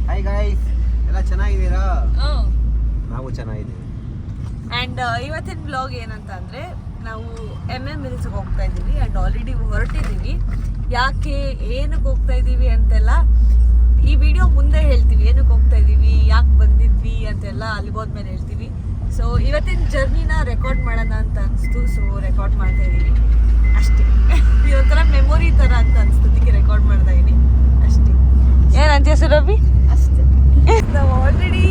Hi guys, ಎಲ್ಲ ಚೆನ್ನಾಗಿದ್ದೀರಾ? ನಾವು ಚೆನ್ನಾಗಿದ್ದೀವಿ. ಆ್ಯಂಡ್ ಇವತ್ತಿನ ಬ್ಲಾಗ್ ಏನಂತ ಅಂದರೆ ನಾವು MMLS ಹೋಗ್ತಾ ಇದ್ದೀವಿ ಆ್ಯಂಡ್ ಆಲ್ರೆಡಿ ಹೊರಟಿದ್ದೀವಿ. ಯಾಕೆ ಏನಕ್ಕೆ ಹೋಗ್ತಾ ಇದ್ದೀವಿ ಅಂತೆಲ್ಲ ಈ ವಿಡಿಯೋ ಮುಂದೆ ಹೇಳ್ತೀವಿ. ಏನಕ್ಕೆ ಹೋಗ್ತಾ ಇದ್ದೀವಿ, ಯಾಕೆ ಬಂದಿದ್ವಿ ಅಂತೆಲ್ಲ ಅಲ್ಲಿ ಹೋದ್ಮೇಲೆ ಹೇಳ್ತೀವಿ. ಸೊ ಇವತ್ತಿನ ಜರ್ನಿನ ರೆಕಾರ್ಡ್ ಮಾಡೋಣ ಅಂತ ಅನಿಸ್ತು. ಸೊ ರೆಕಾರ್ಡ್ ಮಾಡ್ತಾ ಇದ್ದೀವಿ ಅಷ್ಟೇ. ಇದೊಂಥರ ಮೆಮೊರಿ ಥರ ಅಂತ ಅನಿಸ್ತದಕ್ಕೆ ರೆಕಾರ್ಡ್ ಮಾಡ್ತಾ ಇದ್ದೀನಿ ಅಷ್ಟೇ. ಏನಂತೀಯ ಸುರಭಿ? ಅಷ್ಟೇ. ನಾವು ಆಲ್ರೆಡಿ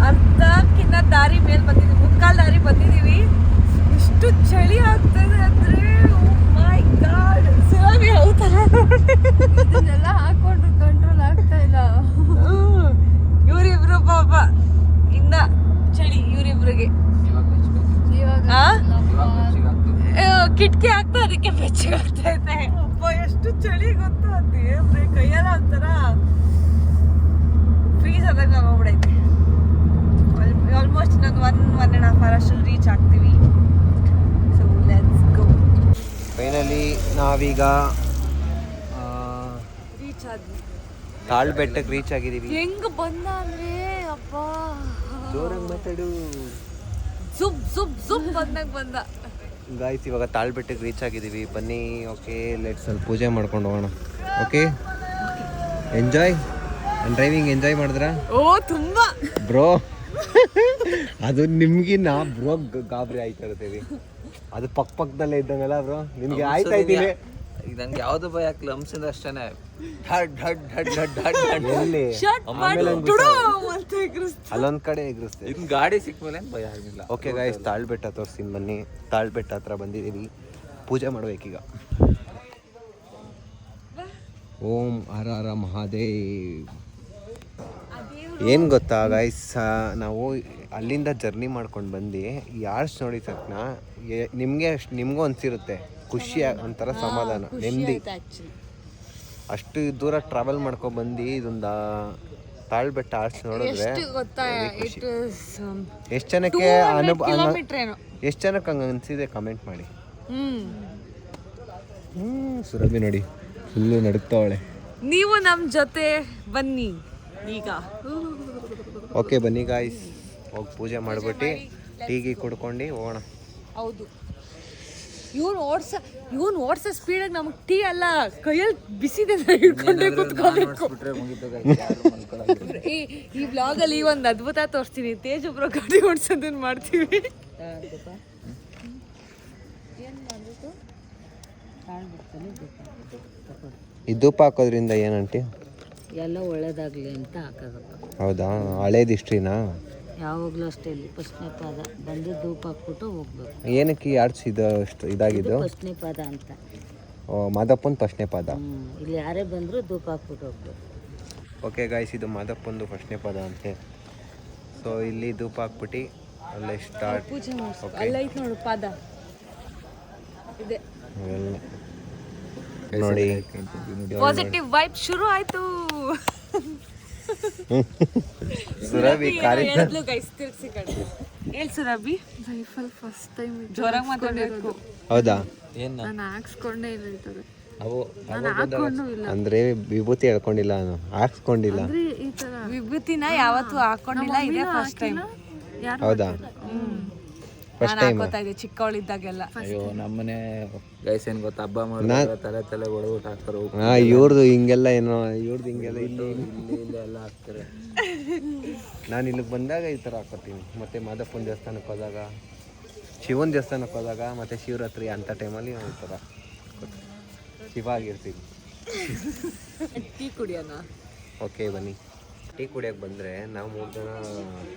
ಅರ್ಧಕ್ಕಿಂತ ದಾರಿ ಮೇಲೆ ಬಂದಿದ್ದೀವಿ, ಮುಕ್ಕಾಲು ದಾರಿ ಬಂದಿದ್ದೀವಿ. ಇಷ್ಟು ಚಳಿ ಆಗ್ತದೆ ಅಂದರೆ ಮೈ ಗಾಡ್. ಸುರಭಿ ಹೌದಲ್ಲ, ಇದನ್ನೆಲ್ಲ ಹಾಕೊಂಡ್ರು ಕಂಟ್ರೋಲ್ ಆಗ್ತಾ ಇಲ್ಲ. ಇವರಿಬ್ರು ಪಾಪ ಇನ್ನ ಚಳಿ ಇವರಿಬ್ರಿಗೆ. ಕಿಟಕಿ ಆಗ್ತಾ ಅದಕ್ಕೆ ಬೆಚ್ಚಗಾಗ್ತಾ ಇದೆ. ಅಪ್ಪ ಎಷ್ಟು ಚಳಿ ಗೊತ್ತಾ, ದೇವ್ರೆ ಕೈಯೆಲ್ಲ ಒಂಥರ ಫ್ರೀಸ್ ಆದಂಗೆ ಆಗೋಗ್ಬಿಡೈತೆ. ಆಲ್ಮೋಸ್ಟ್ ನಾನು 1.5 hour ಅಷ್ಟರಲ್ಲಿ ರೀಚ್ ಆಗ್ತೀವಿ. So let's go. ಫೈನಲಿ ನಾವೀಗ ರೀಚ್ ಆದ್ವಿ. ತಾಳ್ಬೆಟ್ಟಕ್ಕೆ ರೀಚ್ ಆಗಿದ್ದೀವಿ. ಹೆಂಗ್ ಬಂದ ಅಂದ್ರೆ ಅಪ್ಪ ಜೋರಾಗಿ ಮಾತಾಡು. ಜುಬ್ ಜುಬ್ ಜುಬ್ ಬಂದಾಗ ಬಂದ. ಗಾಯ್ಸ್, ಇವಾಗ ತಾಳ್ಬೆಟ್ಟಕ್ಕೆ ರೀಚ್ ಆಗಿದ್ದೀವಿ. ಬನ್ನಿ. ಓಕೆ, ಲೆಟ್ಸ್ ಅಲ್ಲಿ ಪೂಜೆ ಮಾಡ್ಕೊಂಡು ಹೋಗೋಣ. Okay, enjoy. ಡ್ರೈವಿಂಗ್ ಎಂಜಾಯ್ ಮಾಡಿದ್ರಾ? ಓ ತುಂಬಾ ಬ್ರೋ. ಅದು ನಿಮ್ಗಿನ್ನ ಬ್ರೋ ಗಾಬರಿ ಆಯ್ತಾ ಇರ್ತೀವಿ. ಅದು ಪಕ್ಕದಲ್ಲೇ ಇದ್ದಂಗಲ್ಲ ಬ್ರೋ, ನಿಮ್ಗೆ ಆಯ್ತಾ ಇದ್ದೀನಿ. ಈಗ ನಂಗೆ ಯಾವ್ದು ಭಯ ಆಗ್ಲಿ, ಹಂಸಿಂದ ಅಷ್ಟೇನೆ. ಎಲ್ಲಿ ಅಲ್ಲೊಂದ್ ಕಡೆ ಎಗರಿಸ್ತೇವೆ. ಇನ್ ಗಾಡಿ ಸಿಕ್ಮೇಲೆ ಭಯ ಆಗಿಲ್ಲ. ಓಕೆ ಗಾಯ್ಸ್, ತಾಳ್ಬೆಟ್ಟ ತೋರಿಸ್ತೀನಿ ಬನ್ನಿ. ತಾಳ್ಬೆಟ್ಟ ಹತ್ರ ಬಂದಿದ್ದೀವಿ. ಪೂಜೆ ಮಾಡ್ಬೇಕೀಗ. ಓಂ ಹರ ಹರ ಮಹಾದೇವ್. ಏನು ಗೊತ್ತಾ ಗಾಯ್ಸ್, ನಾವು ಅಲ್ಲಿಂದ ಜರ್ನಿ ಮಾಡ್ಕೊಂಡು ಬಂದು ಯಾರ್ಸ್ ನೋಡಿ ತಕ್ಷಣ ನಿಮಗೂ ಅನ್ಸಿರುತ್ತೆ ಖುಷಿ, ಒಂಥರ ಸಮಾಧಾನ, ನೆಮ್ಮದಿ. ಅಷ್ಟು ದೂರ ಟ್ರಾವೆಲ್ ಮಾಡ್ಕೊಂಡು ಬಂದು ಇದೊಂದು ತಾಳ್ಬೆಟ್ಟ ಆರ್ಸ್ ನೋಡಿದ್ರೆ ಎಷ್ಟು ಜನಕ್ಕೆ ಎಷ್ಟು ಜನಕ್ಕೆ ಹಂಗೆ ಅನಿಸಿದೆ ಕಮೆಂಟ್ ಮಾಡಿ. ಸುರಭಿ ನೋಡಿ ಫುಲ್ಲು ನಡುಕ್ತಾವಳೆ. ನೀವು ನಮ್ಮ ಜೊತೆ ಬನ್ನಿ ಈಗ. ಓಕೆ ಬನ್ನಿ ಗಾಯ್ಸ್, ಹೋಗಿ ಪೂಜೆ ಮಾಡಿಬಿಟ್ಟು ಟೀಗಿ ಕುಡ್ಕೊಂಡು ಹೋಗೋಣ. ಹೌದು, ಇವನು ಓಡ್ಸೋ ಸ್ಪೀಡಾಗಿ ನಮಗೆ ಟೀ ಅಲ್ಲ, ಕೈಯಲ್ಲಿ ಬಿಸಿದೆ ಹಿಡ್ಕೊಂಡೆ ಕೂತ್ಕೋಬೇಕು. ಈ ಬ್ಲಾಗಲ್ಲಿ ಒಂದು ಅದ್ಭುತ ತೋರಿಸ್ತೀನಿ. ತೇಜ್ ಒಬ್ರು ಗಾಡಿ ಓಡಿಸೋದನ್ನ ಮಾಡ್ತೀವಿ. ಈ ಧೂಪ ಹಾಕೋದ್ರಿಂದ ಏನಂಟಿ? ಎಲ್ಲ ಒಳ್ಳೇದಾಗ್ಲಿ ಅಂತ ಹಾಕೋದಪ್ಪ. ಹೌದಾ? ಹಳೇದು ಹಿಸ್ಟ್ರಿನಾ? ಯಾವಾಗಲೂ ಅಷ್ಟೇ. ಇಲ್ಲಿ ಫಸ್ಟ್ನೇ ಪಾದ ಬಂದು ಧೂಪ ಹಾಕ್ಬಿಟ್ಟು ಹೋಗ್ಬೇಕು. ಏನಕ್ಕೆ ಈ ಆರ್ಟ್ಸ್ ಇದಾಗಿದ್ದು? ಫಸ್ಟ್ನೇ ಪಾದ ಅಂತ. ಓ, ಮಾದಪ್ಪನ ಫಸ್ಟ್ನೇ ಪಾದ. ಇಲ್ಲಿ ಯಾರೇ ಬಂದರೂ ಧೂಪ ಹಾಕ್ಬಿಟ್ಟು ಹೋಗ್ಬೇಕು. ಓಕೆ ಗಾಯ್ಸ್, ಇದು ಮಾದಪ್ಪಂದು ಫಸ್ಟ್ನೇ ಪಾದ ಅಂತೆ. ಸೊ ಇಲ್ಲಿ ಧೂಪ ಹಾಕ್ಬಿಟ್ಟು ಅಲ್ಲೇ ಸ್ಟಾರ್ಟ್ ಪೂಜೆ ಮಾಡಿಸು. ಅಲ್ಲೈತೆ ನೋಡು ಪಾದ ಇದೆ ನೋಡಿ. ಪಾಸಿಟಿವ್ ವೈಬ್ ಶುರು ಆಯ್ತು. ಸುರಭಿ ಹೇಳಿದ್ಲು ಗೈಸ್, ತಿರ್ಗಿಸಿ ಕಡೆ ಹೇಳಿ ಸುರಭಿ. ಲೈಫಲ್ಲಿ ಫಸ್ಟ್ ಟೈಮ್ ಜೋರಾಗಿ ಮಾತಾಡಬೇಕು. ಹೌದಾ? ನಾನು ಹಾಕ್ಸ್ಕೊಂಡೇ ಇಲ್ಲ ಈ ಥರ. ಅವು ಅಂದ್ರೆ ವಿಭೂತಿ ಹೇಳ್ಕೊಂಡಿಲ್ಲ, ನಾನು ಹಾಕ್ಸ್ಕೊಂಡಿಲ್ಲ. ಈ ಥರ ವಿಭೂತಿನ ಯಾವತ್ತೂ ಹಾಕೊಂಡಿಲ್ಲ, ಇದೇ ಫಸ್ಟ್ ಟೈಮ್. ಹೌದಾ? ನಾನು ಹಾಕೋತಾ ಇದ್ದೆ ಚಿಕ್ಕವಳಿದ್ದಾಗೆಲ್ಲ. ಅಯ್ಯೋ, ನಮ್ಮನೆ ಗೈಸ್ ಏನ್ ಗೊತ್ತಾ, ಹಬ್ಬ ಮಾಡಿ ತಲೆ ಒಳಬಿಟ್ಟು ಹಾಕ್ತಾರೆ. ಇವ್ರದ್ದು ಹಿಂಗೆಲ್ಲ ಏನೋ, ಇವ್ರದ್ದು ಹಿಂಗೆಲ್ಲ ಇಲ್ಲಿ ಎಲ್ಲ ಹಾಕ್ತಾರೆ. ನಾನು ಇಲ್ಲಿಗೆ ಬಂದಾಗ ಈ ಥರ ಹಾಕೋತೀನಿ. ಮತ್ತು ಮಾದಪ್ಪನ ದೇವಸ್ಥಾನಕ್ಕೆ ಹೋದಾಗ, ಶಿವನ ದೇವಸ್ಥಾನಕ್ಕೆ ಹೋದಾಗ, ಮತ್ತು ಶಿವರಾತ್ರಿ ಅಂಥ ಟೈಮಲ್ಲಿ ನಾವು ಈ ಥರ ಶಿವ ಆಗಿರ್ತೀವಿ. ಟೀ ಕುಡಿಯೋಣ. ಓಕೆ ಬನ್ನಿ. ಟೀ ಕುಡಿಯೋಕೆ ಬಂದರೆ ನಾವು 3 ಜನ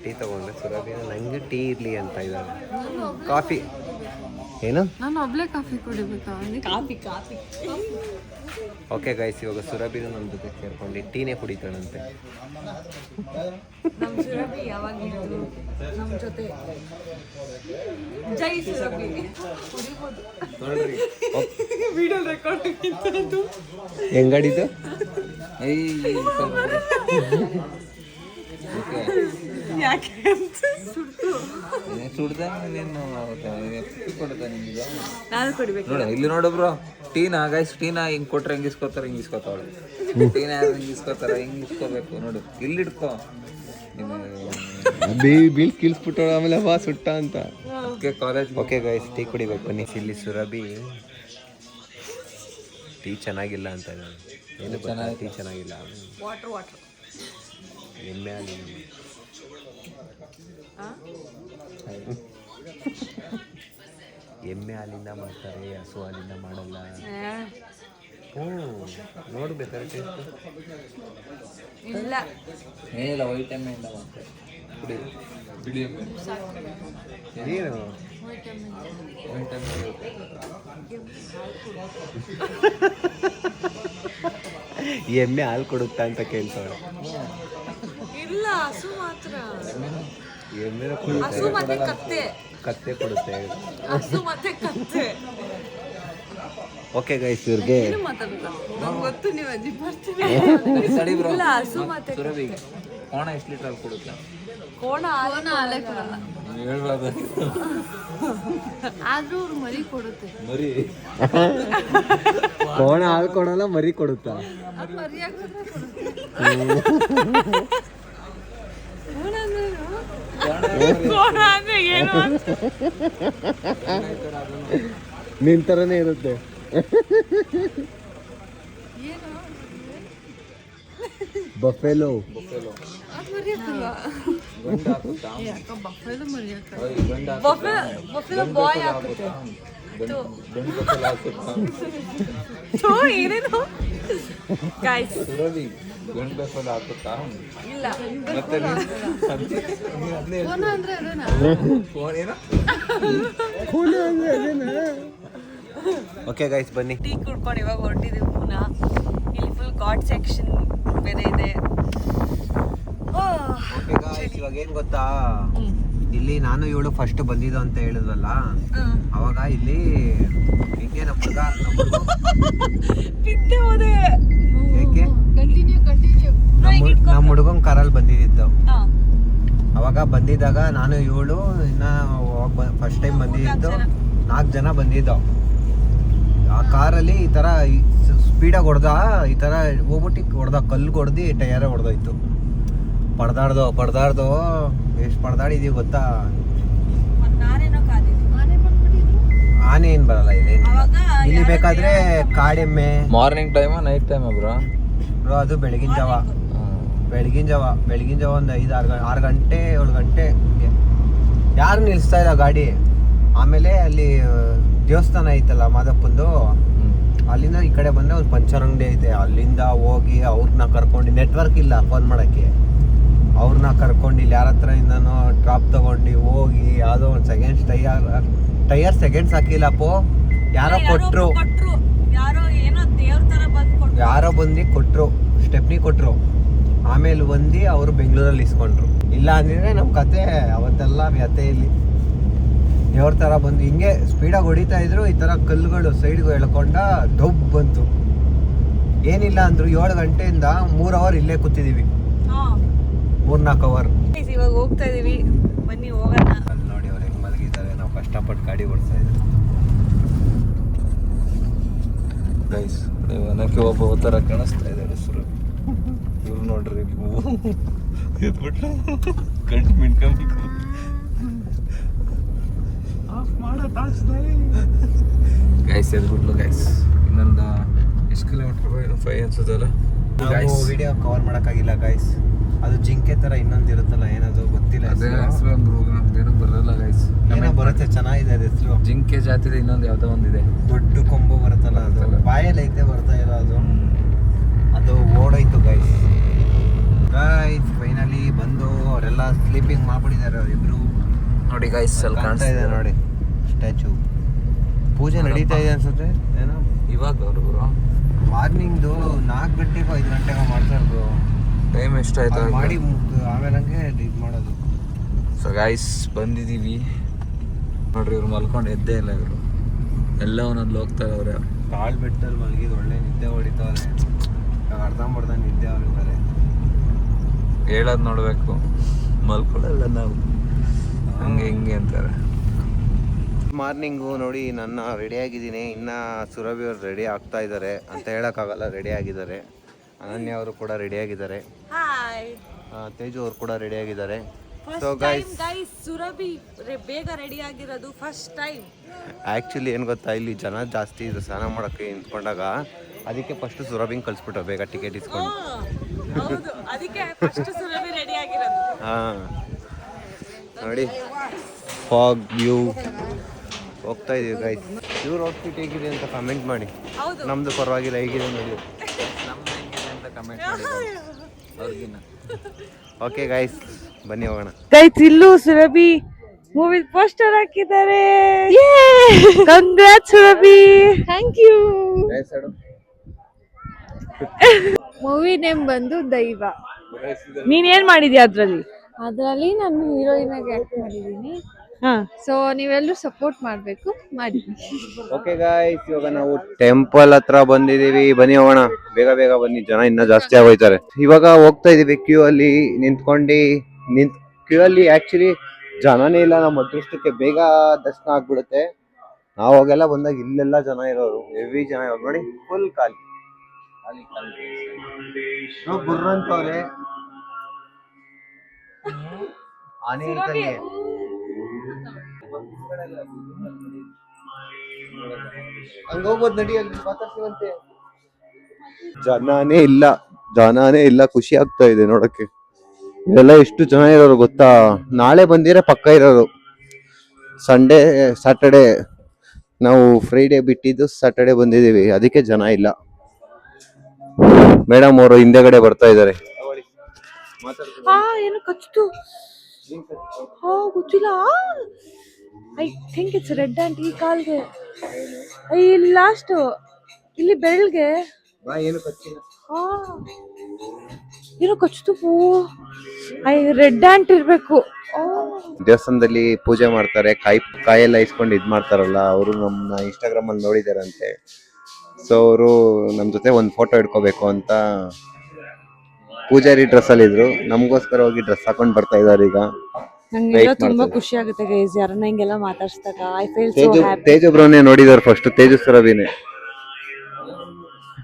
ಟೀ ತೊಗೊಂಡ್ರೆ ಸುರಭಿ ನನಗೆ ಟೀ ಇರಲಿ ಅಂತ ಇದ್ದಾರೆ. ಕಾಫಿ ಏನು? ನಾನು ಒಬ್ಳೆ ಕಾಫಿ ಕುಡಿಬೇಕಾ? ಕಾಫಿ ಓಕೆ ಗೈಸ್, ಇವಾಗ ಸುರಭಿನೂ ನಮ್ಮ ಜೊತೆ ಸೇರ್ಕೊಂಡು ಟೀನೇ ಕುಡಿತಾಳಂತೆ. ನಮ್ಮ ಸುರಭಿ ಯಾವಾಗಿದ್ರು ನಮ್ಮ ಜೊತೆ. ಜೈ ಸುರಭಿ. ನೋಡ್ರಿ ವಿಡಿಯೋ ರೆಕಾರ್ಡ್ ಆಗಿತ್ತು. ಹೆಂಗಡಿದ್ದು? ಯಾಕೆ ಅಂತ ಸುಡ್ತು. ನಾನು ಕುಡಿಬೇಕು. ನೋಡ ಇಲ್ಲಿ ನೋಡು ಬ್ರೋ, ಟೀನಾ ಗೈಸ್, ಟೀನಾ ಹಿಂಗ್ ಕೊಟ್ರೆ ಹೆಂಗ್ ಇಸ್ಕೋತಾರೆ, ಹಿಂಗ್ ಇಸ್ಕೋತಾವಳೆ. ಟೀನಾ ಯಾರು ಹಿಂಗ್ ಇಸ್ಕೋತಾರ, ಹಿಂಗ್ ಇಸ್ಕೋಬೇಕು ನೋಡು. ಇಲ್ಲಿ ಇಟ್ಕೋ, ಬೀಳ್ ಕೀಳ್ಸ್ಬಿಟ್ಟೋಳ ಆಮೇಲೆ ಬಾ ಸುಟ್ಟ ಅಂತ. ಕಾಲೇಜ್ ಓಕೆ ಗೈಸ್, ಟೀ ಕುಡಿಬೇಕು ಬನ್ನಿ. ಇಲ್ಲಿ ಸುರಭಿ ಟೀ ಚೆನ್ನಾಗಿಲ್ಲ ಅಂತ ಇದ್ದಾನೆ. ಏನು ಗೊತ್ತಾ ಟೀ ಚೆನ್ನಾಗಿಲ್ಲ? ವಾಟರ್ ಎಮ್ಮೆ ಹಾಲಿನ ಎಮ್ಮೆ ಹಾಲಿಂದ ಮಾಡ್ತಾರೆ, ಹಸು ಹಾಲಿಂದ ಮಾಡಲ್ಲ. ನೋಡ್ಬೇಕಾದ್ರೆ ಟೇಸ್ಟ್ ಇಲ್ಲ. ಏನಿಲ್ಲ, ವೈಟ್ ಎಮ್ಮೆ ಇಂದ ಮಾಡ್ತಾರೆ. ಕುಡಿ, ಬಿಳಿ ಎಮ್ಮೆ. ಏನು ವೈಟ್ ಎಮ್ಮೆ ಎಮ್ಮೆ ಹಾಲು ಕೊಡುತ್ತಾ ಅಂತ ಕೇಳ್ತಾಳೆ. ಇಲ್ಲ, ಹಸು ಮಾತ್ರ. ಎಮ್ಮೆ ಹಸು ಮತ್ತೆ ಕತ್ತೆ. ಕತ್ತೆ ಕೊಡುತ್ತೆ. ಹಸು ಮತ್ತೆ ಕತ್ತೆ. ಓಕೆ ಗೈಸ್, ಇವ್ರಿಗೆ ಗೊತ್ತು ನೀವು ಅಜ್ಜಿ ಬರ್ತೀನಿ. ಇಲ್ಲ, ಹಸು ಮತ್ತೆ ಸುರಭಿ ಕೋಣ ಎಷ್ಟು ಲೀಟರ್ ಅಲ್ಲಿ ಕೊಡುತ್ತೆ? ಕೋಣ ಹಾಲೇ ಕೊಡಲ್ಲ, ಹೇಳ್ಬಾರ್ದು. ಆದ್ರೂ ಅವ್ರು ಮರಿ ಕೊಡುತ್ತೆ. ಮರಿ ಕೋಣ ಹಾಲು ಕೊಡಲ್ಲ, ಮರಿ ಕೊಡುತ್ತಾ? ಮರಿ ಹಾಕಿದ್ರೆ ಕೊಡುತ್ತೆ. ಕೋಣ ಅಂದ್ರೆ ಏನು? ನಿನ್ ಥರನೇ ಇರುತ್ತೆ. ಬಫೆಲೋ. ಅದು ಮರಿ ಹಾಕಲ್ಲ. ಗಂಡು ಹಾಕುತ್ತಾ? ಬಫೆಲೋ ಮರಿ ಹಾಕಲ್ಲ. ಗಂಡು ಬಫೆಲೋ ಬಾಯ್ ಹಾಕುತ್ತೆ. ಗಂಡು ಬಫೆಲೋ ಹಾಕುತ್ತಾ? ಏನೇನು ಗಾಯ್ಸ್? ಸುರಭಿ ಗಂಡು ಬಫೆಲೋ ಹಾಕುತ್ತಾ? ಇಲ್ಲ. ಮತ್ತೆ ಕೋನ ಅಂದ್ರೆ ಅದೇನಾ? ಫೋನ್ ಏನೋ. ಓಕೆ ಗೈಸ್, ಬನ್ನಿ. ಟೀ ಕುಡ್ಕೊಂಡು ಇವಾಗ ಹೊರಟಿದ್ದೀವಿ ಪುನಃ. ಇಲ್ಲಿ ಫುಲ್ ಘಾಟ್ ಸೆಕ್ಷನ್ ಬೇರೆ ಇದೆ. ಓಕೆ ಗೈಸ್, ಇವಾಗ ಏನ್ ಗೊತ್ತಾ, ಇಲ್ಲಿ ನಾನು ಇವಳು ಫಸ್ಟ್ ಬಂದಿದ್ದು ಅಂತ ಹೇಳಿದ್ವಲ್ಲ, ಅವಾಗ ಇಲ್ಲಿ ಹಿಂಗೆ ನಮ್ಮ ಬಿದ್ದೆ ಹೋದೆ. ಏಕೆ ಕಂಟಿನ್ಯೂ ನಮ್ಮ ಹುಡುಗನ್ ಕಾರಲ್ಲಿ ಬಂದಿದ್ದು. ಅವಾಗ ಬಂದಿದ್ದಾಗ ನಾನು ಇವಳು ಇನ್ನ ಫಸ್ಟ್ ಟೈಮ್ ಬಂದಿದ್ದು 4 ಜನ ಬಂದಿದ್ದು. ಆ ಕಾರಲ್ಲಿ ಈ ತರ ಸ್ಪೀಡಾಗಿ ಹೊಡೆದ, ಈ ತರ ಹೋಗ್ಬಿಟ್ಟು ಹೊಡೆದ, ಕಲ್ಲು ಹೊಡೆದು ಟಯರೇ ಹೊಡೆದೋಯ್ತು. ಪಡ್ದಾಡ್ದು ಎಷ್ಟು ಪಡ್ದಾಡಿದೀವಿ ಗೊತ್ತಾ? ಆನೆ ಏನ್ ಬರಲ್ಲ ಇಲ್ಲಿ ಬೇಕಾದ್ರೆ ಕಾಡೆಮ್ಮೆ. Morning time night time bro? ಅದು ಬೆಳಗಿನ ಜಾವ ಒಂದು 5-6 ಗಂಟೆ 7 ಗಂಟೆ ಯಾರು ನಿಲ್ಲಿಸ್ತಾ ಇಲ್ಲ ಗಾಡಿ. ಆಮೇಲೆ ಅಲ್ಲಿ ದೇವಸ್ಥಾನ ಐತಲ್ಲ ಮಾದಪ್ಪಂದು, ಅಲ್ಲಿಂದ ಈ ಕಡೆ ಬಂದ್ರೆ ಒಂದು ಪಂಚರ್ ಅಂಗಡಿ ಐತೆ. ಅಲ್ಲಿಂದ ಹೋಗಿ ಅವ್ರನ್ನ ಕರ್ಕೊಂಡು, ನೆಟ್ವರ್ಕ್ ಇಲ್ಲ ಫೋನ್ ಮಾಡಕ್ಕೆ, ಅವ್ರನ್ನ ಕರ್ಕೊಂಡು ಇಲ್ಲಿ ಯಾರ ಹತ್ರ ಇಂದನೋ ಡ್ರಾಪ್ ತಗೊಂಡು ಹೋಗಿ ಯಾವುದೋ ಒಂದು ಟೈರ್ ಸೆಕೆಂಡ್ಸ್ ಹಾಕಿಲ್ಲಪ್ಪೋ, ಯಾರೋ ಕೊಟ್ರು, ಯಾರೋ ಬಂದು ಕೊಟ್ರು, ಸ್ಟೆಪ್ನಿ ಕೊಟ್ರು. ಆಮೇಲೆ ಬಂದು ಅವರು ಬೆಂಗಳೂರಲ್ಲಿ ಇಸ್ಕೊಂಡ್ರು. ಇಲ್ಲ ಅಂದ್ರೆ ನಮ್ಮ ಕತೆ ಅವತ್ತೆಲ್ಲ ವ್ಯತೆ. ಇಲ್ಲಿ ದೇವ್ರ ಥರ ಬಂದು ಹಿಂಗೆ ಸ್ಪೀಡಾಗಿ ಹೊಡಿತಾ ಇದ್ರು. ಈ ಥರ ಕಲ್ಲುಗಳು ಸೈಡ್ಗೆ ಎಳ್ಕೊಂಡ ಡೊಬ್ ಬಂತು. ಏನಿಲ್ಲ ಅಂದ್ರು 7 ಗಂಟೆಯಿಂದ 3 ಅವರ್ ಇಲ್ಲೇ ಕೂತಿದ್ದೀವಿ, 3-4 ಅವರ್. ಇವಾಗ ಹೋಗ್ತಾ ಇದೀವಿ, ಬನ್ನಿ ಹೋಗೋಣ. ಅಲ್ಲಿ ನೋಡಿ ಅವ್ರು ಹೆಂಗ್ ಮಲಗಿದ್ದಾರೆ, ನಾವು ಕಷ್ಟಪಟ್ಟು ಗಾಡಿ ಓಡಿಸ್ತಾ ಇದ್ದೀವಿ. ಗೈಸ್, ನನಗೆ ಒಬ್ಬ ಥರ ಕಾಣಿಸ್ತಾ ಇದ್ದಾರೆ ಸುರಭಿ. ಇವ್ರು ನೋಡ್ರಿ ಎದ್ಬಿಟ್ಟು ಗಂಟು ಮಿಣ್ಕೊಂಬಿಟ್ಟು ಗೈಸ್ ಎದ್ಬಿಟ್ಲು. ಗೈಸ್ ಇನ್ನೊಂದು ಎಷ್ಟು ಕಿಲೋಮೀಟರ್? 5 ಅನ್ಸುತ್ತಲ್ಲ. ನಾವು ವಿಡಿಯೋ ಕವರ್ ಮಾಡೋಕ್ಕಾಗಿಲ್ಲ ಗೈಸ್. ಅದು ಜಿಂಕೆ ಥರ ಇನ್ನೊಂದು ಇರುತ್ತಲ್ಲ, ಏನದು ಗೊತ್ತಿಲ್ಲ. ಅದೇ ಹೆಸರು ಏನೋ ಬರಲ್ಲ ಗೈಸ್. ಏನೋ ಬರುತ್ತೆ, ಚೆನ್ನಾಗಿದೆ ಅದು ಹೆಸರು. ಜಿಂಕೆ ಜಾತಿದೆ ಇನ್ನೊಂದು ಯಾವುದೋ ಒಂದಿದೆ, ದೊಡ್ಡ ಕೊಂಬು ಬರುತ್ತಲ್ಲ, ಅದು ಬಾಯಲ್ಲಿ ಐತೆ, ಬರ್ತಾ ಇಲ್ಲ ಅದು ಓಡೋಯ್ತು ಗೈಸ್. ಫೈನಲಿ ಬಂದು ಅವರೆಲ್ಲ ಸ್ಲೀಪಿಂಗ್ ಮಾಡ್ಬಿಟ್ಟಿದ್ದಾರೆ ಅವರಿಬ್ರು. ನೋಡಿ ಗೈಸ್ ಅಲ್ಲಿ ಕಾಣ್ತಾ ಇದೆ ನೋಡಿ ಸ್ಟ್ಯಾಚು. ಪೂಜೆ ನಡೀತಾ ಇದೆ ಅನ್ಸುತ್ತೆ ಏನೋ ಇವಾಗ ಅವರು ಮಾರ್ನಿಂಗ್ದು 4 ಗಂಟೆಗೋ 5 ಗಂಟೆಗೋ ಮಾಡ್ತಾರದು. ಟೈಮ್ ಎಷ್ಟಾಯ್ತು ಮಾಡಿ ಆಮೇಲೆ ಹಂಗೆ ಇದು ಮಾಡೋದು. ಸೊ ಗೈಸ್ ಬಂದಿದ್ದೀವಿ ನೋಡ್ರಿ. ಇವ್ರು ಮಲ್ಕೊಂಡು ಎದ್ದೇ ಇಲ್ಲ, ಇವರು ಎಲ್ಲ ಒಂದೊಂದು ಹೋಗ್ತಾರೆ. ಅವ್ರೆ ಕಾಳು ಬೆಟ್ಟಲ್ಲಿ ಮಲಗಿದ್ದು ಒಳ್ಳೆ ನಿದ್ದೆ ಹೊಡಿತಾವ್ರೆ. ಅರ್ಧಂಬರ್ಧ ನಿದ್ದೆ ಅವ್ರಿದ್ದಾರೆ. ಹೇಳೋದು ನೋಡಬೇಕು. ಮಲ್ಕೊಳ್ಳಲ್ಲ ನಾವು, ಹಂಗೆ ಹಿಂಗೆ ಅಂತಾರೆ. ಮಾರ್ನಿಂಗು ನೋಡಿ ನನ್ನ ರೆಡಿ ಆಗಿದ್ದೀನಿ. ಇನ್ನು ಸುರಭಿ ಅವರು ರೆಡಿ ಆಗ್ತಾ ಇದ್ದಾರೆ ಅಂತ ಹೇಳೋಕ್ಕಾಗಲ್ಲ, ರೆಡಿ ಆಗಿದ್ದಾರೆ. ಅನನ್ಯ ಅವರು ಕೂಡ ರೆಡಿ ಆಗಿದ್ದಾರೆ. ಹಾಯ್ ತೇಜು ಅವರು ಕೂಡ ರೆಡಿ ಆಗಿದ್ದಾರೆ. So first time guys Surabhi ಬೇಗ ರೆಡಿ ಆಗಿರೋದು ಫಸ್ಟ್ ಟೈಮ್. ಆ್ಯಕ್ಚುಲಿ ಏನು ಗೊತ್ತಾ, ಇಲ್ಲಿ ಜನ ಜಾಸ್ತಿ ಇದು ಸ್ನಾನ ಮಾಡೋಕ್ಕೆ ನಿಂತ್ಕೊಂಡಾಗ ಅದಕ್ಕೆ ಫಸ್ಟ್ ಸುರಭಿಂಗ್ ಕಳಿಸ್ಬಿಟ್ಟು ಬೇಗ ಟಿಕೆಟ್ ಇಸ್ಕೊಂಡು. ಹೌದು, ಅದಕ್ಕೆ ಫಸ್ಟ್ ಸುರಭಿ ರೆಡಿ ಆಗಿರೋದು. ಹಾಂ ನೋಡಿ, ಫಾಗ್ ವ್ಯೂ ಹೋಗ್ತಾ ಇದೀವಿ ಗೈಸ್. ಇವ್ರ ಔಟ್ಫಿಟ್ ಹೇಗಿದೆ ಅಂತ ಕಮೆಂಟ್ ಮಾಡಿ. ಹೌದು, ನಮ್ಮದು ಪರವಾಗಿಲ್ಲ, ಹೇಗಿದೆ ನೋಡಿ. ನಮ್ದು ಹೆಂಗಿದೆ ಅಂತ ಕಮೆಂಟ್ ಮಾಡಿ ಅವ್ರಿಗಿನ್ನ. ಓಕೆ ಗೈಸ್, ಬನ್ನಿ ಹೋಗೋಣ. ಗೈಸ್ ಇಲ್ಲೂ ಸುರಭಿ ಮೂವಿ ಪೋಸ್ಟರ್ ಹಾಕಿದ್ದಾರೆ. Congrats Surabhi. Thank you. Movie name ಬಂದು ದೈವ. ನೀನ್ ಏನ್ ಮಾಡಿದ್ಯಾ ಅದ್ರಲ್ಲಿ? ಅದರಲ್ಲಿ ನಾನು ಹೀರೋಯಿನ್ ಆಗಿ ಆಕ್ಟ್ ಮಾಡಿದ್ದೀನಿ. ಸೊ ನೀವೆಲ್ಲರೂ ಸಪೋರ್ಟ್ ಮಾಡಬೇಕು, ಮಾಡಿ. ಓಕೆ ಗಾಯ್ಸ್, ಇವಾಗ ನಾವು ಟೆಂಪಲ್ ಹತ್ರ ಬಂದಿದೀವಿ. ಬನ್ನಿ ಹೋಗೋಣ, ಬೇಗ ಬೇಗ ಬನ್ನಿ, ಜನ ಇನ್ನ ಜಾಸ್ತಿ ಆಗೋಯ್ತಾರೆ. ಇವಾಗ ಹೋಗ್ತಾ ಇದೀವಿ ಕ್ಯೂ ಅಲ್ಲಿ ಕ್ಯೂ ಅಲ್ಲಿ ಆಕ್ಚುಲಿ ಜನನೇ ಇಲ್ಲ. ನಮ್ಮ ಅದೃಷ್ಟಕ್ಕೆ ಬೇಗ ದರ್ಶನ ಆಗ್ಬಿಡುತ್ತೆ. ನಾವು ಅವಾಗೆಲ್ಲ ಬಂದಾಗ ಇಲ್ಲೆಲ್ಲ ಜನ ಇರೋರು, ಹೆವಿ ಜನ ಇರೋರು. ನೋಡಿ ಫುಲ್ ಖಾಲಿ ಗುರ್ರಂತವ್ರೆ. ಆನೆ ಇರ್ತದೆ. ಹಂಗ ಹೋಗ್ಬೋದು, ನಡಿಯಲ್ಲಿ ಮಾತಾಡ್ತೀವಂತೆ. ಜನನೇ ಇಲ್ಲ, ಖುಷಿ ಆಗ್ತಾ ಇದೆ ನೋಡಕ್ಕೆ. ಇದೆಲ್ಲ ಎಷ್ಟು ಜನ ಇರೋರು ಗೊತ್ತಾ. ನಾಳೆ ಬಂದಿದ್ರೆ ಪಕ್ಕ ಇರೋರು. ಸಂಡೇ ಸ್ಯಾಟರ್ಡೆ, ನಾವು ಫ್ರೈಡೇ ಬಿಟ್ಟಿದ್ದು ಸ್ಯಾಟರ್ಡೆ ಬಂದಿದ್ದೀವಿ, ಅದಕ್ಕೆ ಜನ ಇಲ್ಲ. ಮೇಡಮ್ ಅವರು ಹಿಂದೆಗಡೆ ಬರ್ತಾ ಇದ್ದಾರೆ. ಏನು ಕಚ್ತು? ಗೊತ್ತಿಲ್ಲ. I think it's red and ಈ ಕಾಲ್ಗೆ, ಇಲ್ಲಿ ಲಾಸ್ಟ್ ಇಲ್ಲಿ ಬೆರಳ್ಗೆ ಏನೋ ಕಚ್ತು. ರೆಡ್ ಆ್ಯಂಟ್ ಇರ್ಬೇಕು. ದೇವಸ್ಥಾನದಲ್ಲಿ ಪೂಜೆ ಮಾಡ್ತಾರೆ, ಕಾಯೆಲ್ಲ ಇಸ್ಕೊಂಡು ಇದ್ ಮಾಡ್ತಾರಲ್ಲ, ಅವರು ನಮ್ಮನ್ನ ಇನ್ಸ್ಟಾಗ್ರಾಮ್ ಅಲ್ಲಿ ನೋಡಿದಾರಂತೆ. ಸೊ ಅವರು ನಮ್ಮ ಜೊತೆ ಒಂದು ಫೋಟೋ ಇಟ್ಕೋಬೇಕು ಅಂತ ಪೂಜಾರಿ ಡ್ರೆಸ್ ಅಲ್ಲಿ ಇದ್ರು. ನಮಗೋಸ್ಕರ ಹೋಗಿ ಡ್ರೆಸ್ ಹಾಕೊಂಡ್ ಬರ್ತಾ ಇದಾರೆ. ಈಗ ನಂಗೆಲ್ಲ ತುಂಬಾ ಖುಷಿ ಆಗುತ್ತೆ ಗೈಸ್, ಯಾರನ್ನ ಹಿಂಗೆಲ್ಲ ಮಾತಾಡ್ಸಿದಾಗ. I feel so happy. Teju ಬ್ರೋನೇ ನೋಡಿದಾರೆ ಫಸ್ಟ್, ತೇಜು ಸುರಭಿನೇ.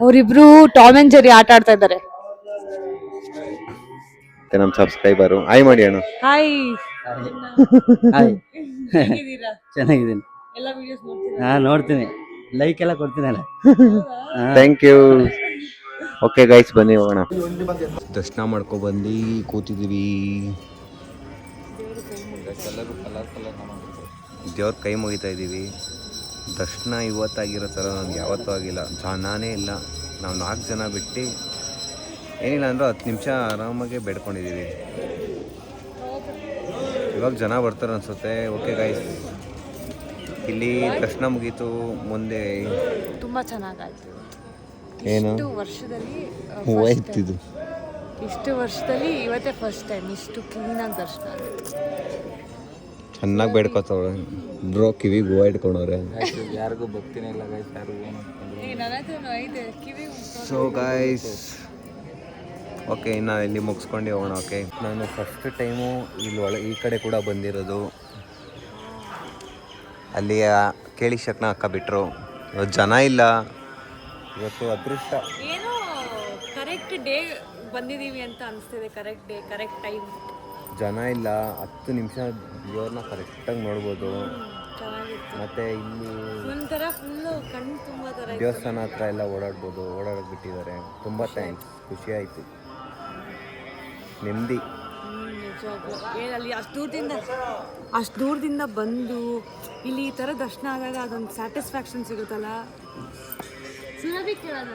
ಅವರಿಬ್ರು ಟಾಮ್ ಅಂಡ್ ಜೆರಿ ಆಟ ಆಡ್ತಾ ಇದ್ದಾರೆ. ನಮ್ ಸಬ್ಸ್ಕ್ರೈಬರು ಹಾಯ್ ಮಾಡಿ ಅಣ್ಣ. ಹಾಯ್, ಚೆನ್ನಾಗಿದ್ದೀನಿ. ಎಲ್ಲ ವಿಡಿಯೋಸ್ ನೋಡ್ತೀರಾ? ಹಾ, ನೋಡ್ತೀನಿ, ಲೈಕ್ ಎಲ್ಲ ಕೊಡ್ತೀನಲ್ಲ. Thank you. ಓಕೆ ಗೈಸ್, ಬನ್ನಿ ಹೋಗೋಣ. ದರ್ಶನ ಮಾಡ್ಕೊ ಬಂದು ಕೂತಿದೀವಿ. ದೇವ್ರ ಕೈ ಮುಗಿತಾ ಇದ್ದೀವಿ. ದರ್ಶನ ಇವತ್ತಾಗಿರೋ ಥರ ನನಗೆ ಯಾವತ್ತೂ ಆಗಿಲ್ಲ. ಜನನೇ ಇಲ್ಲ. ನಾವು 4 ಜನ ಬಿಟ್ಟು ಏನಿಲ್ಲ ಅಂದರೂ 10 ನಿಮಿಷ ಆರಾಮಾಗೆ ಬೇಡ್ಕೊಂಡಿದ್ದೀವಿ. ಇವಾಗ ಜನ ಬರ್ತಾರೆ ಅನ್ಸುತ್ತೆ. ಓಕೆ ಗೈಸ್, ಇಲ್ಲಿ ದರ್ಶನ ಮುಗೀತು. ಮುಂದೆ ತುಂಬಾ ಚೆನ್ನಾಗಾಯ್ತು. ಏನು ಹೋಯ್ತಿದ್ದು, ಇಷ್ಟು ವರ್ಷದಲ್ಲಿ ಇವತ್ತೇ ಫಸ್ಟ್ ಟೈಮ್ ಇಷ್ಟು ಕ್ಲೀನಾಗಿ ದರ್ಶನ ಆಗುತ್ತೆ. ಚೆನ್ನಾಗಿ ಬೇಡ್ಕೊತವ್ರೆ ಬ್ರೋ, ಕಿವಿಗೆ ಹೂವು ಇಟ್ಕೊಂಡವ್ರೆ. ಯಾರಿಗೂ ಭಕ್ತಿನೇ ಇಲ್ಲ ಗೈಸ್, ಯಾರಿಗೂ. ಸೊ ಗೈಸ್, ಓಕೆ, ಇನ್ನು ಇಲ್ಲಿ ಮುಗಿಸ್ಕೊಂಡು ಹೋಗೋಣ. ಓಕೆ, ನಾನು ಫಸ್ಟ್ ಟೈಮು ಇಲ್ಲಿ ಈ ಕಡೆ ಕೂಡ ಬಂದಿರೋದು. ಅಲ್ಲಿ ಕೇಳಿಶಕ್ನ ಅಕ್ಕ ಬಿಟ್ಟರು. ಇವತ್ತು ಜನ ಇಲ್ಲ, ಇವತ್ತು ಅದೃಷ್ಟ. ಏನೋ ಕರೆಕ್ಟ್ ಡೇ ಬಂದಿದ್ದೀವಿ ಅಂತ ಅನಿಸ್ತಿದೆ. Correct day, correct time. ಜನ ಇಲ್ಲ, 10 ನಿಮಿಷ ದೇವ್ರನ್ನ ಕರೆಕ್ಟಾಗಿ ನೋಡ್ಬೋದು. ಮತ್ತೆ ಇಲ್ಲಿ ಒಂಥರ ಫುಲ್ಲು ಕಣ್ಣು ತುಂಬ ಥರ ದೇವಸ್ಥಾನ ಹತ್ರ ಎಲ್ಲ ಓಡಾಡೋಕೆ ಬಿಟ್ಟಿದ್ದಾರೆ. ತುಂಬ ಥ್ಯಾಂಕ್ಸ್, ಖುಷಿ ಆಯಿತು, ನೆಮ್ಮದಿ. ಅಲ್ಲಿ ಅಷ್ಟು ದೂರದಿಂದ ಬಂದು ಇಲ್ಲಿ ಈ ಥರ ದರ್ಶನ ಆದಾಗ ಅದೊಂದು ಸ್ಯಾಟಿಸ್ಫ್ಯಾಕ್ಷನ್ ಸಿಗುತ್ತಲ್ಲ. ಸುರಭಿ ಕೇಳೋಣ,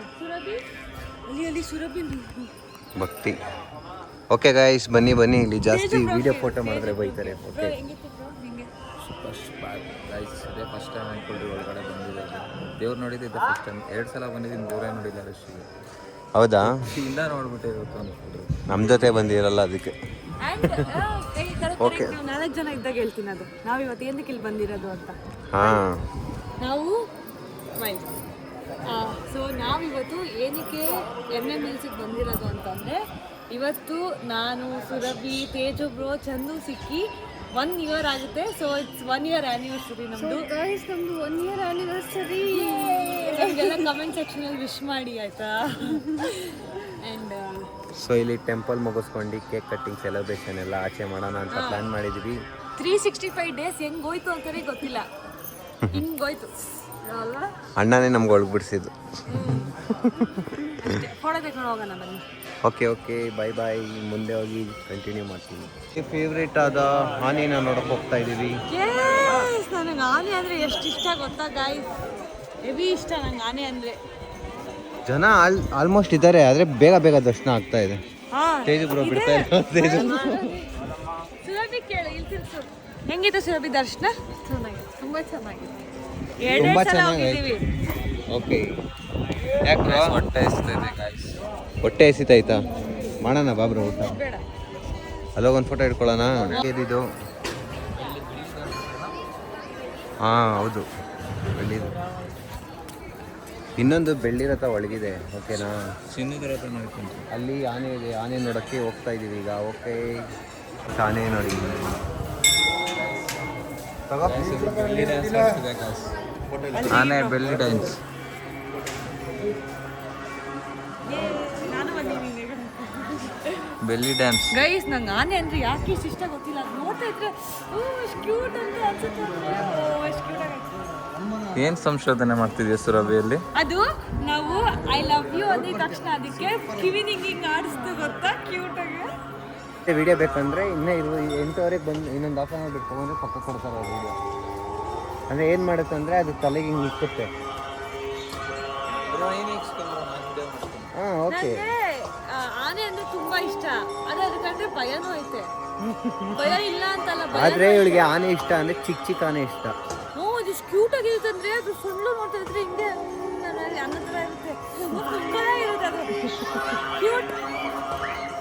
ಅಲ್ಲಿ ಸುರಭಿ ಭಕ್ತಿ. ಓಕೆ ಗಾಯ್ಸ್, ಬನ್ನಿ ಇಲ್ಲಿ ಜಾಸ್ತಿ ವಿಡಿಯೋ ಫೋಟೋ ಮಾಡಿದ್ರೆ ಬೈತಾರೆ. ಓಕೆ ಇದೇ ಫಸ್ಟ್ ಟೈಮ್ ಅಂದ್ಕೊಳ್ರಿ ಒಳಗಡೆ ಬಂದಿದೆ. ದೇವ್ರು ನೋಡಿದ್ದು ಇದೆ ಫಸ್ಟ್ ಟೈಮ್. 2 ಸಲ ಬಂದಿದ್ದೀನಿ, ದೇವರೇ ನೋಡಿಲ್ಲ ರಶ್ಶಿಗೆ. ಹೌದಾ? ಇಲ್ಲ ನೋಡ್ಬಿಟ್ಟೆ ಇವತ್ತು ಅಂದ್ಕೊಳ್ರಿ. ನಮ್ಮ ಜೊತೆ ಬಂದಿರಲ್ಲ ಅದಕ್ಕೆ. ಓಕೆ, 4 ಜನ ಇದ್ದಾಗ ಹೇಳ್ತೀನಿ ಅದು. ನಾವು ಇವತ್ತು ಏನಕ್ಕೆ ಇಲ್ಲಿ ಬಂದಿರೋದು ಅಂತ. ಹಾಂ, ನಾವು ಸೊ ನಾವಿವತ್ತು ಏನಕ್ಕೆ ಎಮ್ಮೆ ಮಿಲ್ಸಿಗೆ ಬಂದಿರೋದು ಅಂತಂದರೆ, ಇವತ್ತು ನಾನು ಸುರಭಿ ತೇಜು ಬ್ರೋ ಚಂದು ಸಿಕ್ಕಿ 1 ಇಯರ್ ಆಗುತ್ತೆ. ಸೊ ಇಟ್ಸ್ 1 ಇಯರ್ ಆ್ಯನಿವರ್ಸರಿ ನಮ್ಮದು. ಗೈಸ್ ನಮ್ದು 1 ಇಯರ್ ಆನಿವರ್ಸರಿ. ನಮಗೆಲ್ಲ ಕಮೆಂಟ್ ಸೆಕ್ಷನಲ್ಲಿ ವಿಶ್ ಮಾಡಿ ಆಯಿತಾ. ಆ್ಯಂಡ್ ಸೊ ಇಲ್ಲಿ ಟೆಂಪಲ್ ಮುಗಿಸ್ಕೊಂಡು ಕೇಕ್ ಕಟ್ಟಿಂಗ್ ಸೆಲೆಬ್ರೇಷನ್ ಎಲ್ಲ ಆಚೆ ಮಾಡೋಣ ಅಂತ ಪ್ಲಾನ್ ಮಾಡಿದ್ವಿ. 365 ಡೇಸ್ ಹೆಂಗೋಯ್ತು ಅಂತಾನೆ ಗೊತ್ತಿಲ್ಲ, ಹಿಂಗೋಯ್ತು ಅಲ್ಲ. ಅಣ್ಣನೇ ನಮ್ಗೆ ಒಳಗೆ ಬಿಡಿಸಿದ್ದು. ಫೋಟೋ ತೆಕೊಂಡು ಹೋಗೋಣ ಬನ್ನಿ. ಓಕೆ ಬಾಯ್ ಬಾಯ್. ಮುಂದೆ ಹೋಗಿ ಕಂಟಿನ್ಯೂ ಮಾಡ್ತೀನಿ. ಫೇವ್ರೇಟ್ ಆದ ಆನೆನ ನೋಡಕ್ಕೆ ಹೋಗ್ತಾ ಇದ್ದೀವಿ. ನನಗೆ ಆನೆ ಅಂದರೆ ಎಷ್ಟು ಇಷ್ಟ ಗೊತ್ತಾ ಗಾಯ್ಸ್, ಹೆವಿ ಇಷ್ಟ ನಂಗೆ ಆನೆ ಅಂದರೆ. ಜನ ಆಲ್ಮೋಸ್ಟ್ ಇದ್ದಾರೆ, ಆದರೆ ಬೇಗ ದರ್ಶನ ಆಗ್ತಾ ಇದೆ. ತೇಜು ಬ್ರೋ ಬಿಡ್ತಾ ಇಲ್ಲ. ತೇಜು ಸುರಭಿ ಕೇಳು, ಇಲ್ಲಿ ತಿರ್ಸು. ಹೆಂಗಿತ್ತು ಸುರಭಿ ದರ್ಶನ? ಚೆನ್ನಾಗಿದೆ, ತುಂಬಾ ಚೆನ್ನಾಗಿದೆ. ತುಂಬಾ ಎರಡೇ ಸಲ ಚೆನ್ನಾಗಿ. ಹೋಗಿದ್ದೀವಿ. ಓಕೆ ಯಾಕೆ ಹೊಟ್ಟೆ ಹಸ್ತಿದೆ ಗಾಯ್ಸ್. ಹೊಟ್ಟೆ ಎಸಿತಾಯ್ತಾ? ಮಾಡೋಣ ಬಾಬ್ರು ಊಟ. ಬೇಡ ಅಲ್ಲೋಗ ಒಂದು ಫೋಟೋ ಇಟ್ಕೊಳ್ಳೋಣ. ಏನಿದು? ಹಾಂ ಹೌದು, ಬೆಳ್ಳಿದು. ಇನ್ನೊಂದು ಬೆಳ್ಳಿ ರಥ ಒಳಗಿದೆ. ಓಕೆನಾ? ಚಿನ್ನದ ರಥ ನೋಡ್ಕೊಂಡು ಅಲ್ಲಿ ಆನೆ ಇದೆ, ಆನೆ ನೋಡೋಕ್ಕೆ ಹೋಗ್ತಾ ಇದ್ದೀವಿ ಈಗ. ಓಕೆ ಆನೆ ನೋಡಿ. ಆನೆ ಬೆಳ್ಳಿ ಡ್ಯಾನ್ಸ್. ನಾನು ಬಂದಿದ್ದೀನಿ. ಬೆಳ್ಳಿ ಡ್ಯಾನ್ಸ್. ಗೈಸ್ ನಂಗೆ ಆನೆ ಅಂದರೆ ಯಾಕೆ ಇಷ್ಟು ಇಷ್ಟ ಗೊತ್ತಿಲ್ಲ. ಅದು ನೋಡ್ತಾ ಇದ್ರೆ ಎಷ್ಟು ಕ್ಯೂಟ್ ಅಂತ ಅನ್ಸುತ್ತೆ. ಎಷ್ಟು ಕ್ಯೂಟ್ ಆಗುತ್ತೆ. ಏನ್ ಸಂಶೋಧನೆ ಮಾಡ್ತಿದ್ಯಾ ಸುರಭಿಯಲ್ಲಿ? ಅದು ನಾವು ಐ ಲವ್ ಯು ಅಂದಿದ ತಕ್ಷಣ ಅದಕ್ಕೆ ಕಿವಿನ ಹಿಂಗೆ ಆಡಿಸ್ತು ಗೊತ್ತಾ, ಕ್ಯೂಟ್ ಆಗಿ. ವಿಡಿಯೋ ಬೇಕಂದರೆ ಇನ್ನೂ 8:30 ಬಂದು ಇನ್ನೊಂದು ಹಾಫ್ ಆನ್ ಅವರ್ ಬಿಟ್ಕೊಂಡ್ರೆ ಪಕ್ಕ ಕೊಡ್ತಾರೆ ಆ ವಿಡಿಯೋ. ಅಂದರೆ ಏನು ಮಾಡುತ್ತೆ ಅಂದರೆ ಅದು ತಲೆಗೆ ಹಿಂಗೆ ನಿಕ್ಕುತ್ತೆ. ಹಾಂ ಓಕೆ. ಆನೆ ಅಂದ್ರೆ ತುಂಬಾ ಇಷ್ಟ. ಅದೇ ಅದಕ್ಕಂದ್ರೆ ಭಯನೂ ಐತೆ. ಭಯ ಇಲ್ಲ ಅಂತಲ್ಲ, ಆದರೆ ಇವಳಿಗೆ ಆನೆ ಇಷ್ಟ ಅಂದರೆ ಚಿಕ್ಕ ಆನೆ ಇಷ್ಟ. ಹ್ಞೂ ಅದು ಕ್ಯೂಟ್ ಆಗಿರುತ್ತೆ. ಅಂದ್ರೆ ಅದು ಸುಳ್ಳು ನೋಡ್ತಾ ಇದ್ರೆ ಹಿಂಗೆ ಅನ್ನೋ ಥರ ಇರುತ್ತೆ. ಇರುತ್ತೆ ಅದು ಕ್ಯೂಟ್.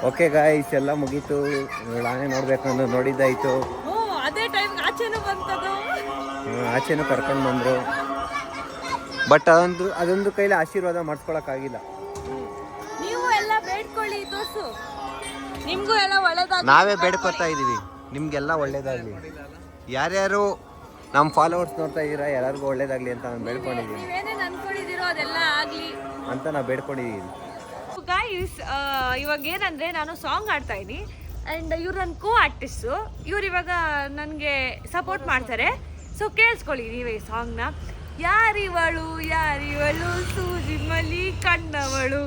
ಓಕೆ ಗಾಯ್ಸ್, ಎಲ್ಲ ಮುಗೀತು. ಆನೆ ನೋಡ್ಬೇಕಂದ್ರೆ ನೋಡಿದ್ದಾಯಿತು. ಹ್ಞೂ ಅದೇ ಟೈಮ್ ಆಚೆನೂ ಬಂತದು. ಆಚೆನೂ ಕರ್ಕೊಂಡು ಬಂದರು. ಬಟ್ ಅದೊಂದು ಕೈಲಿ ಆಶೀರ್ವಾದ ಮಾಡಿಸ್ಕೊಳಕ್ಕಾಗಿಲ್ಲ. ನೀವು ಎಲ್ಲ ಬೇಡ್ಕೊಳ್ಳಿ, ತೋರ್ಸು. ನಿಮ್ಗೂ ಎಲ್ಲ ಒಳ್ಳೇದಾಗಿ. ನಾವೇ ಬೇಡ್ಕೊತಾ ಇದ್ದೀವಿ ನಿಮಗೆಲ್ಲ ಒಳ್ಳೇದಾಗಲಿ. ಯಾರ್ಯಾರು ನಮ್ಮ ಫಾಲೋವರ್ಸ್ ನೋಡ್ತಾ ಇದ್ದೀರಾ, ಎಲ್ಲರಿಗೂ ಒಳ್ಳೇದಾಗಲಿ ಅಂತ ನಾನು ಬೇಡ್ಕೊಂಡಿದ್ದೀನಿ. ನೀವೇನೇನು ಅನ್ಕೊಂಡಿದ್ದೀರೋ ಅದೆಲ್ಲ ಆಗಲಿ ಅಂತ ನಾವು ಬೇಡ್ಕೊಂಡಿದ್ದೀನಿ. ಗೈಸ್, ಇವಾಗ ಏನಂದರೆ ನಾನು ಸಾಂಗ್ ಆಡ್ತಾ ಇದ್ದೀನಿ ಆ್ಯಂಡ್ ಇವ್ರು ನನ್ನ ಕೋ ಆರ್ಟಿಸ್ಟು. ಇವ್ರು ಇವಾಗ ನನಗೆ ಸಪೋರ್ಟ್ ಮಾಡ್ತಾರೆ. ಸೊ ಕೇಳಿಸ್ಕೊಳ್ಳಿ ನೀವೇ ಸಾಂಗ್ನ. ಯಾರಿವಳು ಸೂಜಿ ಮಲಿ ಕಣ್ಣವಳು.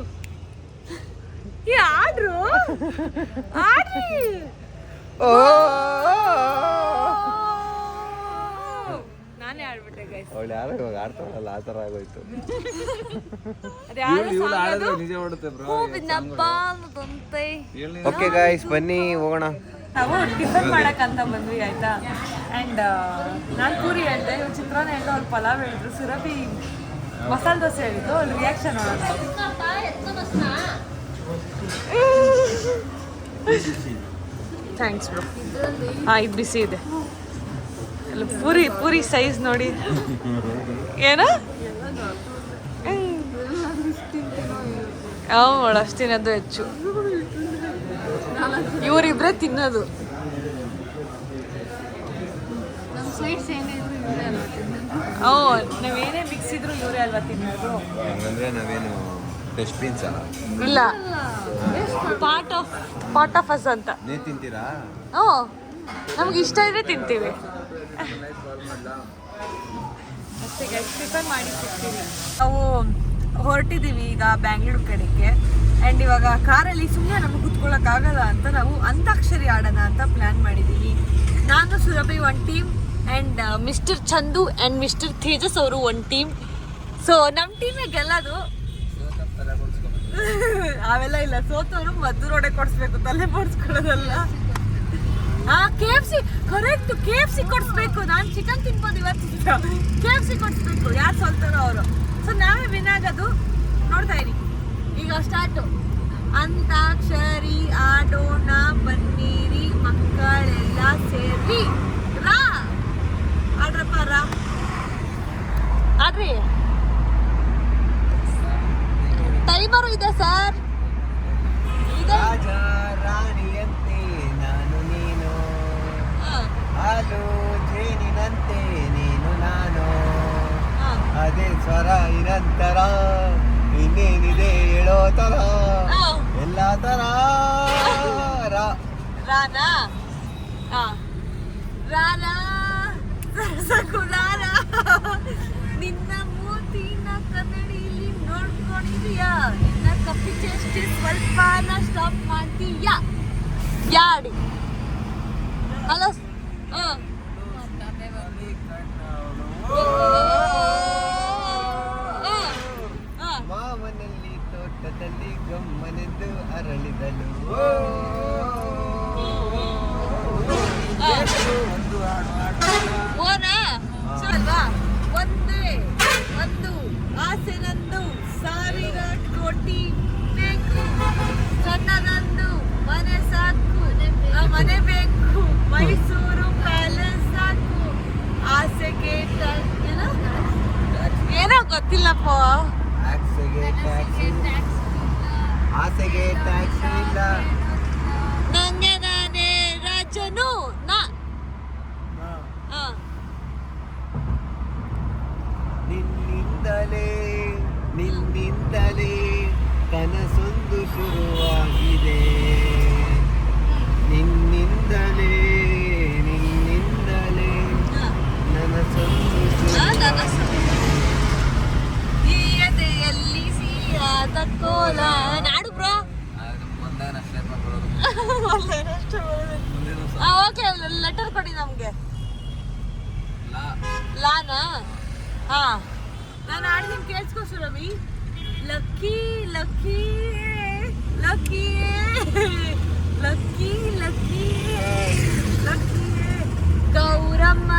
ಈ ಆಡ್ರು ಆಡ್ರಿ. ನಾನೇ ಆಡ್ಬಿಟ್ಟೆ ಗೈಸ್. ಅವಳು ಯಾರು ಇವಾಗ ಆಡ್ತಾಳಲ್ಲ ಆ ಥರ ಆಗೋಯ್ತು. ಓಕೆ ಗಾಯ್ಸ್, ಬನ್ನಿ ಹೋಗೋಣ. ನಾವು ಟಿಫನ್ ಮಾಡಕ್ಕಂತ ಬಂದ್ವಿ ಆಯ್ತಾ. ಆ್ಯಂಡ್ ನಾನು ಪೂರಿ ಹೇಳಿದೆ, ಇವ್ರು ಚಿತ್ರಾನ್ನ ಹೇಳಿದ್ರು, ಅವ್ರು ಪಲಾವ್ ಹೇಳಿದ್ರು, ಸುರಭಿ ಮಸಾಲೆ ದೋಸೆ ಹೇಳಿದ್ದು. ಅವ್ರು ರಿಯಾಕ್ಷನ್ ನೋಡೋಣ. Thanks bro. ಹಾಂ ಇದು ಬಿಸಿ ಇದೆ. ಅಲ್ಲ ಪೂರಿ ಸೈಜ್ ನೋಡಿ. ಏನು ಅಷ್ಟು ತಿನ್ನೋದು ಹೆಚ್ಚು. ಇವರಿಬ್ರೆ ತಿನ್ನೋದು. ನಾವೇನೇ ಮಿಕ್ಸ್ ಇದ್ರು ಇವರೇ ಅಲ್ವಾ ತಿನ್ನೋದು. ಹಂಗಂದ್ರೆ ನಾವೇನು ಡಸ್ಟ್ಬಿನ್ಸ್ ಅಲ್ಲ, ಇಲ್ಲ ಪಾರ್ಟ್ ಆಫ್ ಅಸ್ ಅಂತ. ನೀವು ತಿಂತೀರಾ? ಹ್ಞೂ ನಮ್ಗೆ ಇಷ್ಟ ಇದ್ರೆ ತಿಂತೀವಿ ಅಷ್ಟೇ. ಟಿಫನ್ ಮಾಡಿ ಸಿಗ್ತೀವಿ. ನಾವು ಹೊರಟಿದ್ದೀವಿ ಈಗ ಬ್ಯಾಂಗ್ಳೂರ್ ಕಡೆಗೆ. ಆ್ಯಂಡ್ ಇವಾಗ ಕಾರಲ್ಲಿ ಸುಮ್ಮನೆ ನಮಗೆ ಕುತ್ಕೊಳ್ಳೋಕ್ಕಾಗಲ್ಲ ಅಂತ ನಾವು ಅಂತಾಕ್ಷರಿ ಆಡೋಣ ಅಂತ ಪ್ಲ್ಯಾನ್ ಮಾಡಿದ್ದೀವಿ. ನಾನು ಸುರಭಿ ಒಂದು team and mister Chandu and mister Tejas ಅವರು ಒಂದು ಟೀಮ್. ಸೊ ನಮ್ಮ ಟೀಮೇ ಗೆಲ್ಲೋದು. ಅವೆಲ್ಲ ಇಲ್ಲ, ಸೋತವರು ಮದ್ದು ರೋಡೆ ಕೊಡಿಸ್ಬೇಕು, ತಲೆ ಬೋಡ್ಸ್ಕೊಳ್ಳೋದಲ್ಲ. KFC ಕರೆಕ್ಟ್, KFC ಕೊಡಿಸ್ಬೇಕು. ನಾನು ಚಿಕನ್ ತಿನ್ಬೋದು ಇವತ್ತು, KFC ಕೊಡಿಸ್ಬೇಕು. ಯಾರು ಸೋಲ್ತಾರೋ ಅವರು. ಸೊ ನಾವೇ ವಿನ್ ಆಗೋದು. ನೋಡ್ತಾ ಇರಿ ಈಗ ಸ್ಟಾರ್ಟು. ಅಂತಾಕ್ಷರಿ ಆಡೋಣ ಬನ್ನಿರಿ ಮಕ್ಕಳೆಲ್ಲ ಸೇರಿ. ರಾ ಆಡ್ರಪ್ಪ, ರಾ ಆಡ್ರಿ. ಟೈಮರು ಇದೆ ಸರ್, ಇದೆ. ರಾನಾ ರಾನಾ ಸರಸಕುಲಾರ ನಿನ್ನ ಮೂತಿನ ಕನ್ನಡಿಲಿ ನೋಡ್ಕೊಂಡಿದೀಯಾ ನಿನ್ನ ಕಪ್ಪಿ ಚೇಷ್ಟೆ ಸ್ವಲ್ಪನ ಸ್ಟಾಪ್ ಮಾಡ್ತೀಯಾ ಯಾಡಿ ಹಲೋ ಮಾವನಲ್ಲಿ ತೋಟದಲ್ಲಿ ಗಮ್ಮನೆಂದು ಅರಳಿದಳು ಓನಾ ಅಲ್ವಾ ಒಂದೇ ಒಂದು ಆಸೆ ನಂದು 1000 ಕೋಟಿ ಬೇಕು ಸಣ್ಣದೊಂದು ಮನೆ ಸಾಕು ಮನೆ ಬೇಕು ಮೈಸೂರು ಪ್ಯಾಲೇಸ್ ಸಾಕು ಆಸೆಗೆ ಏನೋ ಗೊತ್ತಿಲ್ಲಪ್ಪ ಆಸೆಗೆ ಟ್ಯಾಕ್ಸಿ ಇಲ್ಲ ನಂಗೆ ನಾನೇ ರಾಜನು ನಾ ನಿನ್ನಿಂದಲೇ ಕನಸೊಂದು ಶುರುವಾಗಿದೆ ನಿನ್ನಿಂದಲೇ ನನಸೊಂದು ಈ ಎದೆಯಲ್ಲಿ ಸಿಹಿಯಾದ ಕೋಲ ನಾಡು ಬ್ರೋ ಓಕೆ ಲೆಟರ್ ಕೊಡಿ ನಮ್ಗೆ ಲಾನಾ ಹಾ ನಾನು ಆಡಿದ್ದೀನಿ ಕೇಳಿಸ್ಕೊ Surabhi lucky lucky lucky lucky lucky lucky Gauramma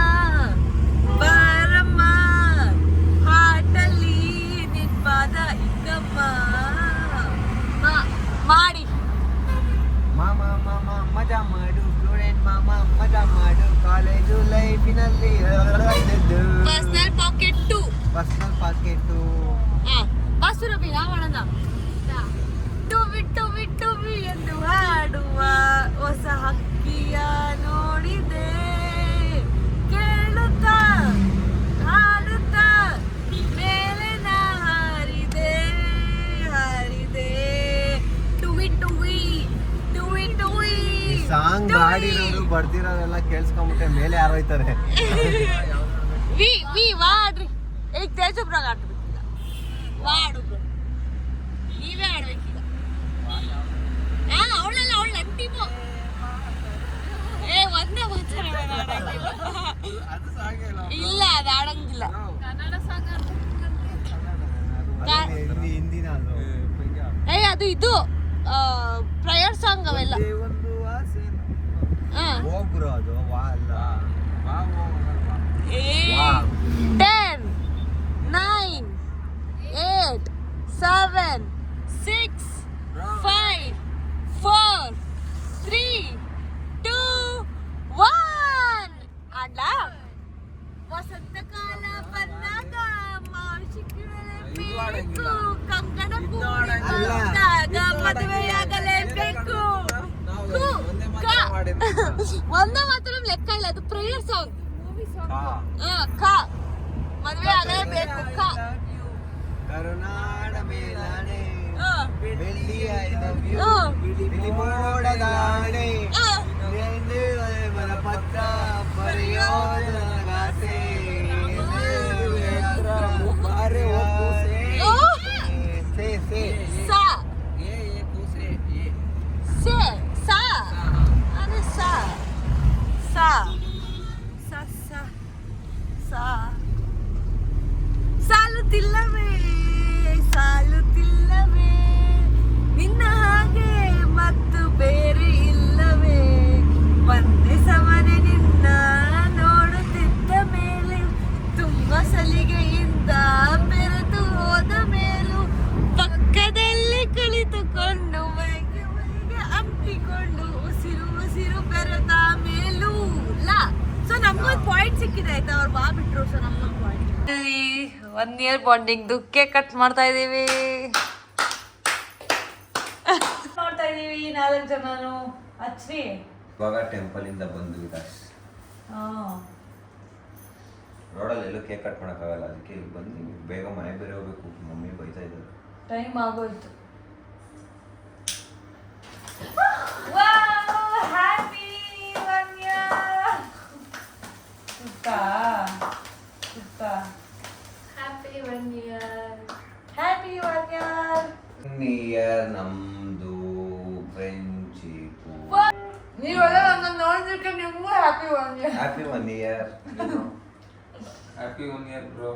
ಬಾರಮ್ಮ ಹಾಟಲ್ಲಿ ನಿನ್ಪಾದ ಇಕ್ಕಮ್ಮ ಮಾಡಿ ಮಾಮ ಮಜಾ ಮಾಡು ಸ್ಟೂಡೆಂಟ್ ಮಾಮ ಮಜಾ ಮಾಡು ಕಾಲೇಜು ಲೈಫಿನಲ್ಲಿ ಪರ್ಸನಲ್ ಪಾಕೆಟ್ಟು ಬಾ ಸುರಭಿ ರಾವಣನ ಟುವಿ ಎಂದು ಹಾಡುವ ಹೊಸ ಹಕ್ಕಿಯ ನೋಡಿದೆ ಕೇಳುತ್ತಾ ಹಾಡುತ್ತಾ ಮೇಲೆ ಹಾರಿದೆ ಟುವಿ ಸಾಂಗ್ ಹಾಡಿರೋರು ಬರ್ದಿರೋರೆಲ್ಲ ಕೇಳಿಸ್ಕೊಂಬಿಟ್ಟೆ ಮೇಲೆ ಯಾರೋಯ್ತಾರೆ ವಿ ವಾಡ್ರಿ ಈಗ ತೇಜಬ್ರಾಗ ಆಡ್ಬೇಕೀಗ ವಾಡು ನೀವೇ ಆಡ್ಬೇಕೀಗ ಅವಳೆಲ್ಲ ಅವಳು ನನ್ನ ಟೀಮು ಒಂದೇ ಇಲ್ಲ ಅದು ಆಡಂಗಿಲ್ಲ ಹಿಂದಿನ ಅದು ಇದು ಪ್ರಯರ್ ಸಾಂಗ್ ಅವೆಲ್ಲ ಒಂದು ಆಸೆ ಹೋಗ್ರು ಅದು ವಾ ಅಲ್ಲ 10 9 8 7 6 5 4 3 2 1 ಆಡ್ಲಾ ವಸಂತ ಕಾಲ ಬಂದಾಗ ಮಾವಿಸಿಕೊಳ್ಳಬೇಕು ಕಂಕಣ ಕೂಡಿದಾಗ ಮದುವೆಯಾಗಲೇಬೇಕು ಒಂದೇ ಮಾತ್ರ ಲೆಕ್ಕ ಇಲ್ಲ ಅದು ಪ್ರೇಯರ್ ಸಾಂಗ್ ಮದುವೆ ಆಗಲೇಬೇಕು ಕರುನಾಡ ಮೇಲಾನೆ ಬೆಳ್ಳಿಯ ಬಿಳಿ ಮೋಡದಾಣೆ ಮನ ಪತ್ರ ಬರೆಯೋದು ನನಗಾಸೆ ಸಾಲುತ್ತಿಲ್ಲವೇ ನಿನ್ನ ಹಾಗೆ ಮತ್ತು ಬೇರೆ ಇಲ್ಲವೇ ಒಂದೇ ಸಮನೆ ನಿನ್ನ ನೋಡುತ್ತಿದ್ದ ಮೇಲೆ ತುಂಬ ಸಲಿಗೆಯಿಂದ ಬೆರೆತು ಹೋದ ಮೇಲೂ ಪಕ್ಕದಲ್ಲಿ ಕುಳಿತುಕೊಂಡು ಮೈಗೆ ಅಂಟಿಕೊಂಡು ಉಸಿರು ಬೆರೆತ ಮೇಲೂ ಸೊ ನಮ್ಗೊಂದು ಪಾಯಿಂಟ್ ಸಿಕ್ಕಿದೆ ಆಯ್ತಾ ಅವ್ರು ಬಾ ಬಿಟ್ರು ಸೊ ನಮ್ಗೊಂದು point 1 year bonding cake cut ಮಾಡ್ತಾ ಇದೀವಿ 4 ಜನನು ಹಚ್ರಿ ಇವಾಗ ಟೆಂಪಲ್ ಇಂದ ಬಂದು ವಿಕಾಸ್ ರೋಡಲ್ಲಿ ಎಲ್ಲೂ ಕೇಕ್ ಕಟ್ ಮಾಡೋಕ್ಕಾಗಲ್ಲ ಅದಕ್ಕೆ ಇಲ್ಲಿ ಬಂದು ಬೇಗ ಮನೆ ಬೇರೆ ಹೋಗ್ಬೇಕು ಮಮ್ಮಿ ಬೈತಾ ಇದ್ದಾರೆ ಟೈಮ್ ಆಗೋಯ್ತು happy happy 1 year. Happy 1 year. Near ನಮ್ದು ಫ್ರೆಂಡ್ಶಿಪ್. ನೀವೆಲ್ಲ ನನ್ನ ನೋಡಿದ್ರೆ ನಿಮಗೂ happy 1 year. Happy 1 year. Happy 1 year bro.